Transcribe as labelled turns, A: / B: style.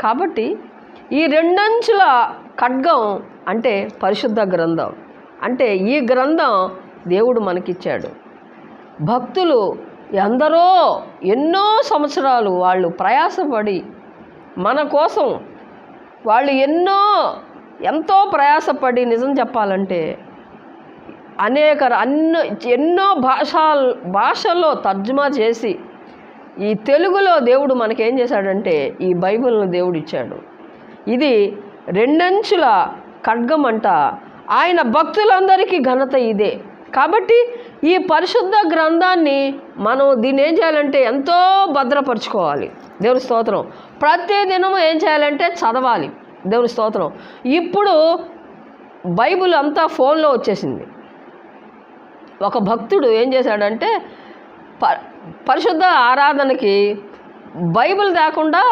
A: కాబట్టి ఈ రెండంచుల ఖడ్గం అంటే పరిశుద్ధ గ్రంథం. అంటే ఈ గ్రంథం దేవుడు మనకిచ్చాడు. భక్తులు ఎందరో ఎన్నో సంవత్సరాలు వాళ్ళు ప్రయాసపడి మన కోసం వాళ్ళు ఎంతో ప్రయాసపడి, నిజం చెప్పాలంటే ఎన్నో భాషల్లో తర్జుమా చేసి ఈ తెలుగులో దేవుడు మనకేం చేశాడంటే ఈ బైబిల్ను దేవుడు ఇచ్చాడు. ఇది రెండంచుల ఖడ్గం అంట. ఆయన భక్తులందరికీ ఘనత ఇదే. కాబట్టి ఈ పరిశుద్ధ గ్రంథాన్ని మనం దీన్ని ఏం చేయాలంటే ఎంతో భద్రపరచుకోవాలి. దేవుని స్తోత్రం. ప్రతి దినము ఏం చేయాలంటే చదవాలి. దేవుని స్తోత్రం. ఇప్పుడు బైబిల్ అంతా ఫోన్లో వచ్చేసింది. ఒక భక్తుడు ఏం చేశాడంటే పరిశుద్ధ ఆరాధనకి బైబిల్ లేకుండా